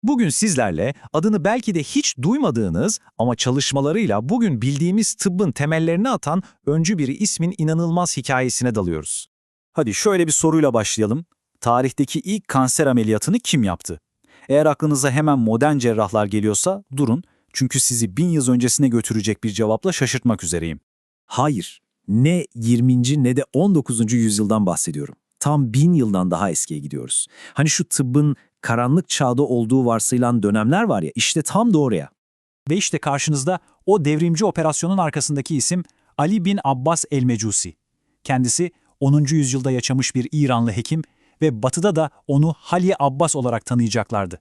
Bugün sizlerle adını belki de hiç duymadığınız ama çalışmalarıyla bugün bildiğimiz tıbbın temellerini atan öncü bir ismin inanılmaz hikayesine dalıyoruz. Hadi şöyle bir soruyla başlayalım. Tarihteki ilk kanser ameliyatını kim yaptı? Eğer aklınıza hemen modern cerrahlar geliyorsa durun, çünkü sizi 1000 yıl öncesine götürecek bir cevapla şaşırtmak üzereyim. Hayır, ne 20. ne de 19. yüzyıldan bahsediyorum. Tam 1000 yıldan daha eskiye gidiyoruz. Hani şu tıbbın karanlık çağda olduğu varsayılan dönemler var ya, işte tam da oraya. Ve işte karşınızda o devrimci operasyonun arkasındaki isim Ali bin Abbas el-Mecusi. Kendisi 10. yüzyılda yaşamış bir İranlı hekim ve Batı'da da onu Hali Abbas olarak tanıyacaklardı.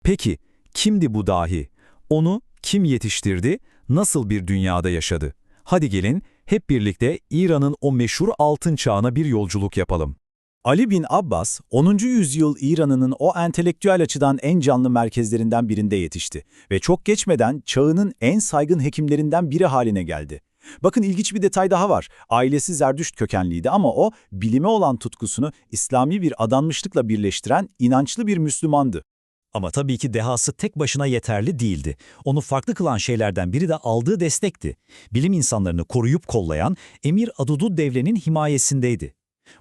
Peki, kimdi bu dahi? Onu kim yetiştirdi? Nasıl bir dünyada yaşadı? Hadi gelin, hep birlikte İran'ın o meşhur altın çağına bir yolculuk yapalım. Ali bin Abbas, 10. yüzyıl İran'ının o entelektüel açıdan en canlı merkezlerinden birinde yetişti ve çok geçmeden çağının en saygın hekimlerinden biri haline geldi. Bakın, ilginç bir detay daha var. Ailesi Zerdüşt kökenliydi ama o, bilime olan tutkusunu İslami bir adanmışlıkla birleştiren inançlı bir Müslümandı. Ama tabii ki dehası tek başına yeterli değildi. Onu farklı kılan şeylerden biri de aldığı destekti. Bilim insanlarını koruyup kollayan Emir Adudu Devle'nin himayesindeydi.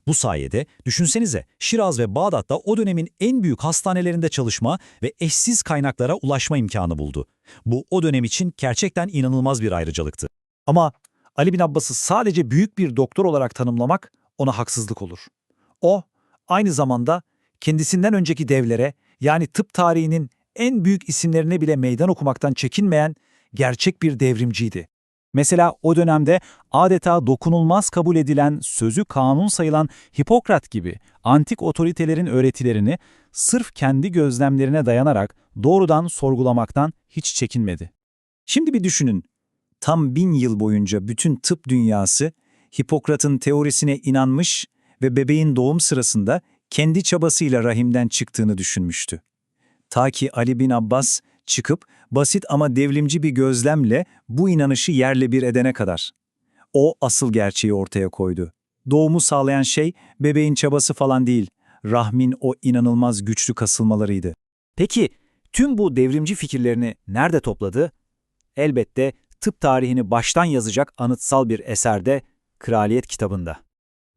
Bu sayede düşünsenize Şiraz ve Bağdat'ta o dönemin en büyük hastanelerinde çalışma ve eşsiz kaynaklara ulaşma imkanı buldu. Bu o dönem için gerçekten inanılmaz bir ayrıcalıktı. Ama Ali bin Abbas'ı sadece büyük bir doktor olarak tanımlamak ona haksızlık olur. O, aynı zamanda kendisinden önceki devlere, yani tıp tarihinin en büyük isimlerine bile meydan okumaktan çekinmeyen gerçek bir devrimciydi. Mesela o dönemde adeta dokunulmaz kabul edilen, sözü kanun sayılan Hipokrat gibi antik otoritelerin öğretilerini sırf kendi gözlemlerine dayanarak doğrudan sorgulamaktan hiç çekinmedi. Şimdi bir düşünün, tam 1000 yıl boyunca bütün tıp dünyası Hipokrat'ın teorisine inanmış ve bebeğin doğum sırasında kendi çabasıyla rahimden çıktığını düşünmüştü. Ta ki Ali bin Abbas çıkıp basit ama devrimci bir gözlemle bu inanışı yerle bir edene kadar. O asıl gerçeği ortaya koydu. Doğumu sağlayan şey bebeğin çabası falan değil, rahmin o inanılmaz güçlü kasılmalarıydı. Peki, tüm bu devrimci fikirlerini nerede topladı? Elbette tıp tarihini baştan yazacak anıtsal bir eserde, Kraliyet kitabında.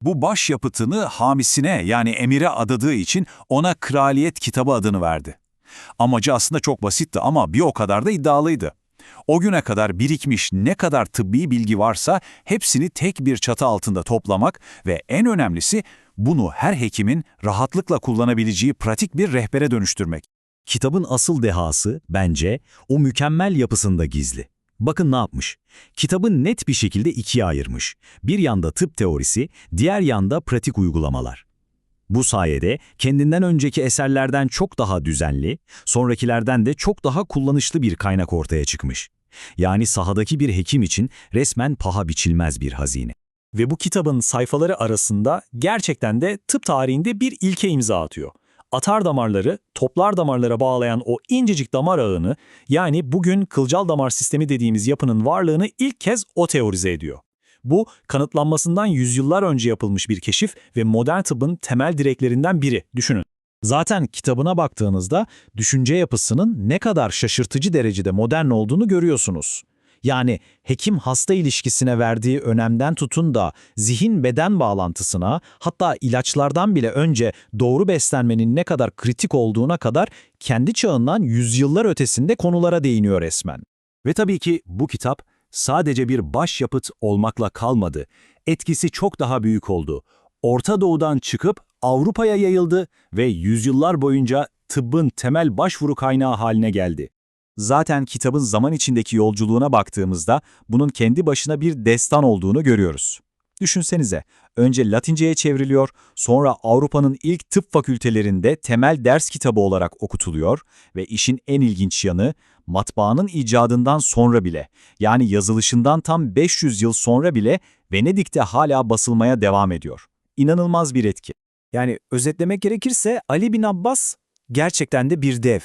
Bu başyapıtını hamisine, yani emire adadığı için ona Kraliyet Kitabı adını verdi. Amacı aslında çok basitti ama bir o kadar da iddialıydı. O güne kadar birikmiş ne kadar tıbbi bilgi varsa hepsini tek bir çatı altında toplamak ve en önemlisi bunu her hekimin rahatlıkla kullanabileceği pratik bir rehbere dönüştürmek. Kitabın asıl dehası bence o mükemmel yapısında gizli. Bakın ne yapmış. Kitabı net bir şekilde ikiye ayırmış. Bir yanda tıp teorisi, diğer yanda pratik uygulamalar. Bu sayede kendinden önceki eserlerden çok daha düzenli, sonrakilerden de çok daha kullanışlı bir kaynak ortaya çıkmış. Yani sahadaki bir hekim için resmen paha biçilmez bir hazine. Ve bu kitabın sayfaları arasında gerçekten de tıp tarihinde bir ilke imza atıyor. Atar damarları, toplar damarlara bağlayan o incecik damar ağını, yani bugün kılcal damar sistemi dediğimiz yapının varlığını ilk kez o teorize ediyor. Bu, kanıtlanmasından yüzyıllar önce yapılmış bir keşif ve modern tıbbın temel direklerinden biri, düşünün. Zaten kitabına baktığınızda düşünce yapısının ne kadar şaşırtıcı derecede modern olduğunu görüyorsunuz. Yani hekim-hasta ilişkisine verdiği önemden tutun da zihin-beden bağlantısına, hatta ilaçlardan bile önce doğru beslenmenin ne kadar kritik olduğuna kadar kendi çağından yüzyıllar ötesinde konulara değiniyor resmen. Ve tabii ki bu kitap sadece bir başyapıt olmakla kalmadı. Etkisi çok daha büyük oldu. Orta Doğu'dan çıkıp Avrupa'ya yayıldı ve yüzyıllar boyunca tıbbın temel başvuru kaynağı haline geldi. Zaten kitabın zaman içindeki yolculuğuna baktığımızda bunun kendi başına bir destan olduğunu görüyoruz. Düşünsenize, önce Latinceye çevriliyor, sonra Avrupa'nın ilk tıp fakültelerinde temel ders kitabı olarak okutuluyor ve işin en ilginç yanı, matbaanın icadından sonra bile, yani yazılışından tam 500 yıl sonra bile Venedik'te hala basılmaya devam ediyor. İnanılmaz bir etki. Yani özetlemek gerekirse Ali bin Abbas gerçekten de bir dev.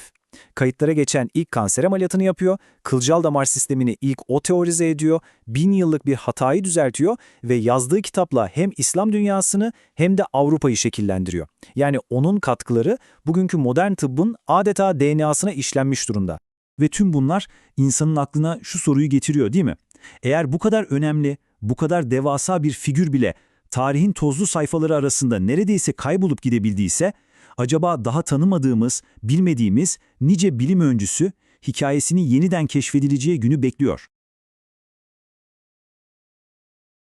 Kayıtlara geçen ilk kanser ameliyatını yapıyor, kılcal damar sistemini ilk o teorize ediyor, 1000 yıllık bir hatayı düzeltiyor ve yazdığı kitapla hem İslam dünyasını hem de Avrupa'yı şekillendiriyor. Yani onun katkıları bugünkü modern tıbbın adeta DNA'sına işlenmiş durumda. Ve tüm bunlar insanın aklına şu soruyu getiriyor değil mi? Eğer bu kadar önemli, bu kadar devasa bir figür bile tarihin tozlu sayfaları arasında neredeyse kaybolup gidebildiyse, acaba daha tanımadığımız, bilmediğimiz nice bilim öncüsü hikayesini yeniden keşfedileceği günü bekliyor.